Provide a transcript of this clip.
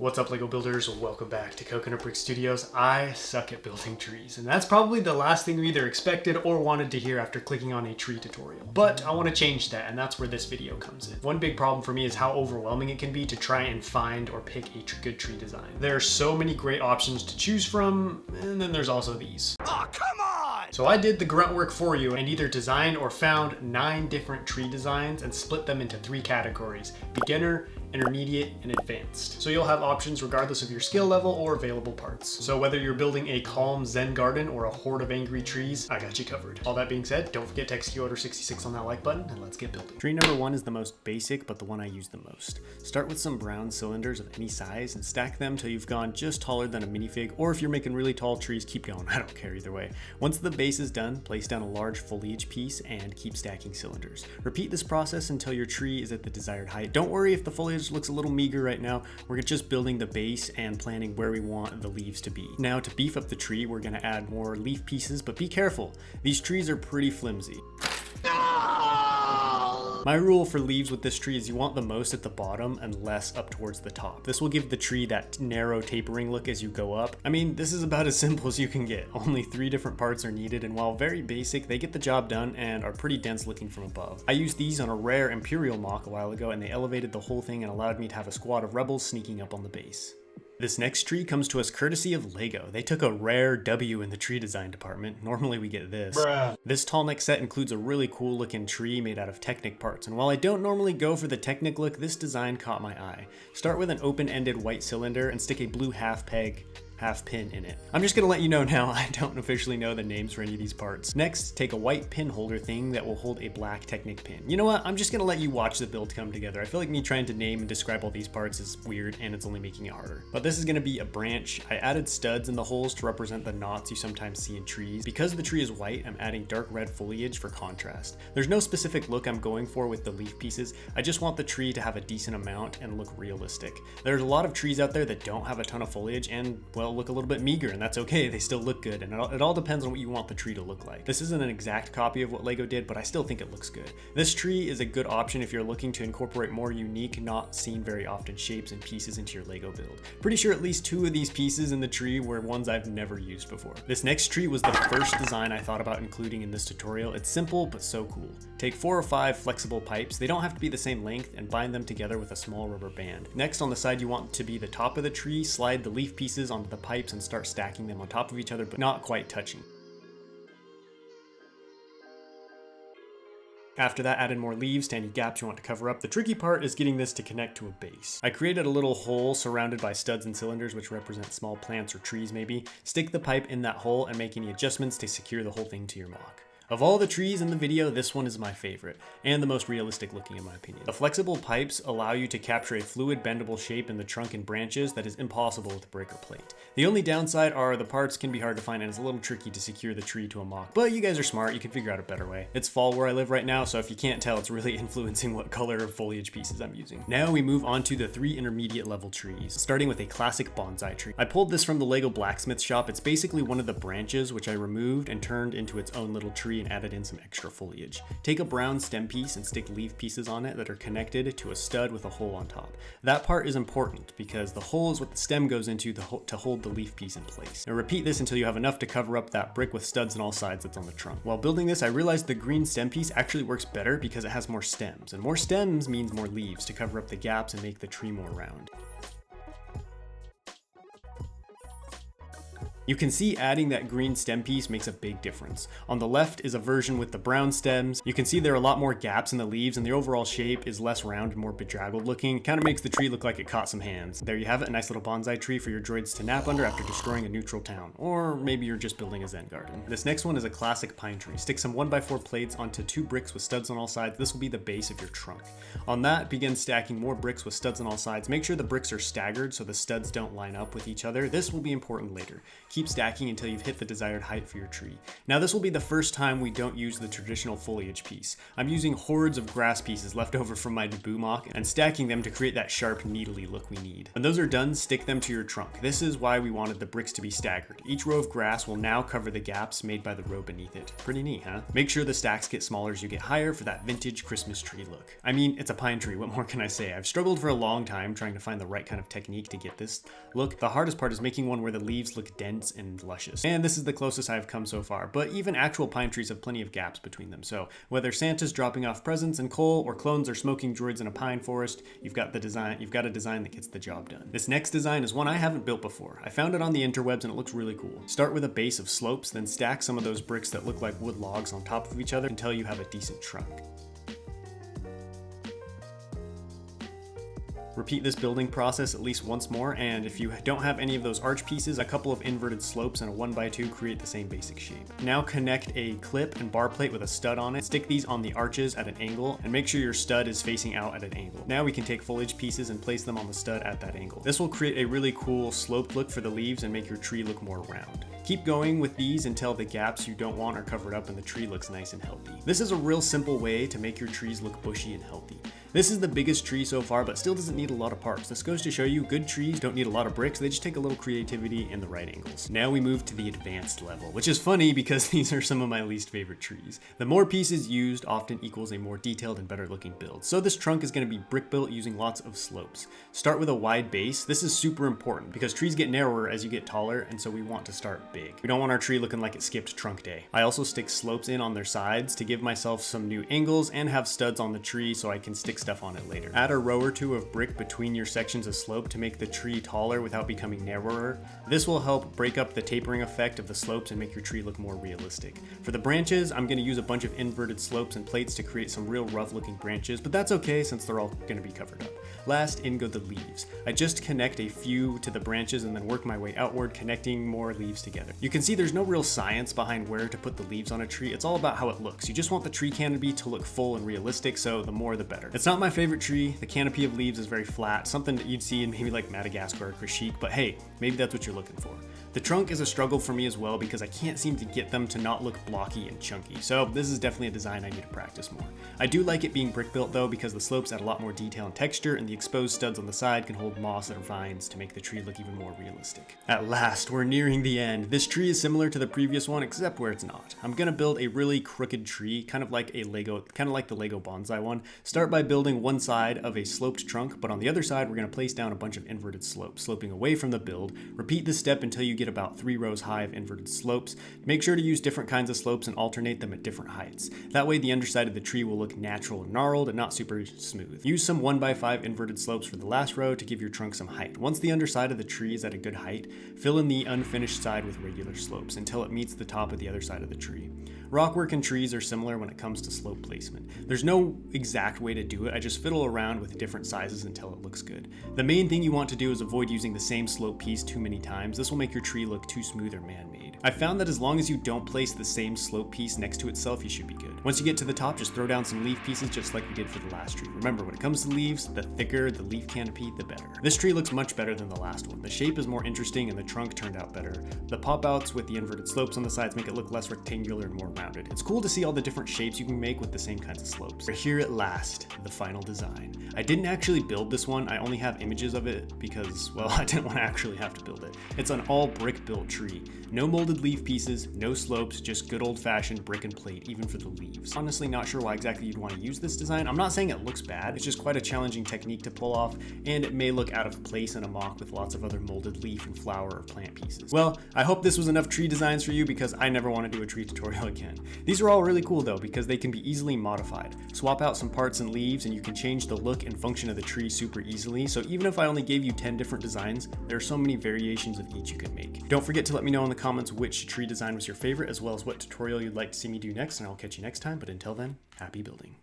What's up, Lego builders? Welcome back to Coconut Brick Studios. I suck at building trees, and that's probably the last thing you either expected or wanted to hear after clicking on a tree tutorial. But I want to change that, and that's where this video comes in. One big problem for me is how overwhelming it can be to try and find or pick a good tree design. There are so many great options to choose from, and then there's also these. Oh, come on! So I did the grunt work for you and either designed or found 9 different tree designs and split them into 3 categories: beginner, intermediate, and advanced. So you'll have options regardless of your skill level or available parts. So whether you're building a calm Zen garden or a horde of angry trees, I got you covered. All that being said, don't forget to execute order 66 on that like button, and let's get building. Tree number 1 is the most basic, but the one I use the most. Start with some brown cylinders of any size and stack them till you've gone just taller than a minifig, or if you're making really tall trees, keep going, I don't care either way. Once the base is done, place down a large foliage piece and keep stacking cylinders. Repeat this process until your tree is at the desired height. Don't worry if the foliage looks a little meager right now. We're just building the base and planning where we want the leaves to be. Now, to beef up the tree, we're gonna add more leaf pieces, but be careful. These trees are pretty flimsy. My rule for leaves with this tree is you want the most at the bottom and less up towards the top. This will give the tree that narrow tapering look as you go up. I mean, this is about as simple as you can get. Only 3 different parts are needed, and while very basic, they get the job done and are pretty dense looking from above. I used these on a rare Imperial mock a while ago, and they elevated the whole thing and allowed me to have a squad of rebels sneaking up on the base. This next tree comes to us courtesy of Lego. They took a rare W in the tree design department. Normally we get this. Bruh. This tall neck set includes a really cool looking tree made out of Technic parts, and while I don't normally go for the Technic look, this design caught my eye. Start with an open-ended white cylinder and stick a blue half pin in it. I'm just gonna let you know now, I don't officially know the names for any of these parts. Next, take a white pin holder thing that will hold a black Technic pin. You know what? I'm just gonna let you watch the build come together. I feel like me trying to name and describe all these parts is weird, and it's only making it harder. But this is gonna be a branch. I added studs in the holes to represent the knots you sometimes see in trees. Because the tree is white, I'm adding dark red foliage for contrast. There's no specific look I'm going for with the leaf pieces. I just want the tree to have a decent amount and look realistic. There's a lot of trees out there that don't have a ton of foliage and, well, look a little bit meager, and that's okay. They still look good, and it all depends on what you want the tree to look like. This isn't an exact copy of what Lego did, but I still think it looks good. This tree is a good option if you're looking to incorporate more unique, not seen very often shapes and pieces into your Lego build. Pretty sure at least 2 of these pieces in the tree were ones I've never used before. This next tree was the first design I thought about including in this tutorial. It's simple, but so cool. Take 4 or 5 flexible pipes. They don't have to be the same length, and bind them together with a small rubber band. Next, on the side you want to be the top of the tree, slide the leaf pieces onto the pipes and start stacking them on top of each other, but not quite touching. After that, add in more leaves to any gaps you want to cover up. The tricky part is getting this to connect to a base. I created a little hole surrounded by studs and cylinders, which represent small plants or trees maybe. Stick the pipe in that hole and make any adjustments to secure the whole thing to your mock. Of all the trees in the video, this one is my favorite, and the most realistic looking in my opinion. The flexible pipes allow you to capture a fluid bendable shape in the trunk and branches that is impossible with brick or plate. The only downside are the parts can be hard to find, and it's a little tricky to secure the tree to a mock, but you guys are smart, you can figure out a better way. It's fall where I live right now, so if you can't tell, it's really influencing what color of foliage pieces I'm using. Now we move on to the 3 intermediate level trees, starting with a classic bonsai tree. I pulled this from the Lego blacksmith shop. It's basically one of the branches which I removed and turned into its own little tree and added in some extra foliage. Take a brown stem piece and stick leaf pieces on it that are connected to a stud with a hole on top. That part is important because the hole is what the stem goes into to hold the leaf piece in place. Now repeat this until you have enough to cover up that brick with studs on all sides that's on the trunk. While building this, I realized the green stem piece actually works better because it has more stems, and more stems means more leaves to cover up the gaps and make the tree more round. You can see adding that green stem piece makes a big difference. On the left is a version with the brown stems. You can see there are a lot more gaps in the leaves, and the overall shape is less round and more bedraggled looking. It kind of makes the tree look like it caught some hands. There you have it, a nice little bonsai tree for your droids to nap under after destroying a neutral town. Or maybe you're just building a Zen garden. This next one is a classic pine tree. Stick some 1x4 plates onto 2 bricks with studs on all sides. This will be the base of your trunk. On that, begin stacking more bricks with studs on all sides. Make sure the bricks are staggered so the studs don't line up with each other. This will be important later. Keep stacking until you've hit the desired height for your tree. Now this will be the first time we don't use the traditional foliage piece. I'm using hordes of grass pieces left over from my debut mock and stacking them to create that sharp needly look we need. When those are done, stick them to your trunk. This is why we wanted the bricks to be staggered. Each row of grass will now cover the gaps made by the row beneath it. Pretty neat, huh? Make sure the stacks get smaller as you get higher for that vintage Christmas tree look. I mean, it's a pine tree, what more can I say? I've struggled for a long time trying to find the right kind of technique to get this look. The hardest part is making one where the leaves look dense and luscious. And this is the closest I've come so far, but even actual pine trees have plenty of gaps between them. So whether Santa's dropping off presents and coal or clones are smoking droids in a pine forest, you've got a design that gets the job done. This next design is one I haven't built before. I found it on the interwebs and it looks really cool. Start with a base of slopes, then stack some of those bricks that look like wood logs on top of each other until you have a decent trunk. Repeat this building process at least once more, and if you don't have any of those arch pieces, a couple of inverted slopes and a 1x2 create the same basic shape. Now connect a clip and bar plate with a stud on it. Stick these on the arches at an angle and make sure your stud is facing out at an angle. Now we can take foliage pieces and place them on the stud at that angle. This will create a really cool sloped look for the leaves and make your tree look more round. Keep going with these until the gaps you don't want are covered up and the tree looks nice and healthy. This is a real simple way to make your trees look bushy and healthy. This is the biggest tree so far, but still doesn't need a lot of parts. This goes to show you good trees don't need a lot of bricks, they just take a little creativity in the right angles. Now we move to the advanced level, which is funny because these are some of my least favorite trees. The more pieces used often equals a more detailed and better looking build. So this trunk is going to be brick built using lots of slopes. Start with a wide base. This is super important because trees get narrower as you get taller, and so we want to start big. We don't want our tree looking like it skipped trunk day. I also stick slopes in on their sides to give myself some new angles and have studs on the tree so I can stick stuff on it later. Add a row or two of brick between your sections of slope to make the tree taller without becoming narrower. This will help break up the tapering effect of the slopes and make your tree look more realistic. For the branches, I'm going to use a bunch of inverted slopes and plates to create some real rough looking branches, but that's okay since they're all going to be covered up. Last, in go the leaves. I just connect a few to the branches and then work my way outward, connecting more leaves together. You can see there's no real science behind where to put the leaves on a tree. It's all about how it looks. You just want the tree canopy to look full and realistic, so the more the better. It's not my favorite tree. The canopy of leaves is very flat, something that you'd see in maybe like Madagascar or Kashyyyk, but hey, maybe that's what you're looking for. The trunk is a struggle for me as well because I can't seem to get them to not look blocky and chunky, so this is definitely a design I need to practice more. I do like it being brick built though because the slopes add a lot more detail and texture, and the exposed studs on the side can hold moss or vines to make the tree look even more realistic. At last, we're nearing the end. This tree is similar to the previous one except where it's not. I'm gonna build a really crooked tree, kind of like the Lego Bonsai one. Start by building one side of a sloped trunk, but on the other side we're gonna place down a bunch of inverted slopes, sloping away from the build. Repeat this step until you get about 3 rows high of inverted slopes. Make sure to use different kinds of slopes and alternate them at different heights. That way the underside of the tree will look natural and gnarled and not super smooth. Use some 1x5 inverted slopes for the last row to give your trunk some height. Once the underside of the tree is at a good height, fill in the unfinished side with regular slopes until it meets the top of the other side of the tree. Rockwork and trees are similar when it comes to slope placement. There's no exact way to do it, I just fiddle around with different sizes until it looks good. The main thing you want to do is avoid using the same slope piece too many times. This will make your tree look too smooth or man-made. I found that as long as you don't place the same slope piece next to itself, you should be good. Once you get to the top, just throw down some leaf pieces just like we did for the last tree. Remember, when it comes to leaves, the thicker the leaf canopy, the better. This tree looks much better than the last one. The shape is more interesting and the trunk turned out better. The pop-outs with the inverted slopes on the sides make it look less rectangular and more rounded. It's cool to see all the different shapes you can make with the same kinds of slopes. We're here at last, the final design. I didn't actually build this one, I only have images of it because, well, I didn't want to actually have to build it. It's an all brick built tree. No molded leaf pieces, no slopes, just good old fashioned brick and plate, even for the leaves. Honestly, not sure why exactly you'd want to use this design. I'm not saying it looks bad, it's just quite a challenging technique to pull off, and it may look out of place in a mock with lots of other molded leaf and flower or plant pieces. Well, I hope this was enough tree designs for you because I never want to do a tree tutorial again. These are all really cool though because they can be easily modified. Swap out some parts and leaves and you can change the look and function of the tree super easily, so even if I only gave you 10 different designs, there are so many variations of each you can make. Don't forget to let me know in the comments which tree design was your favorite, as well as what tutorial you'd like to see me do next, and I'll catch you next time, but until then, happy building.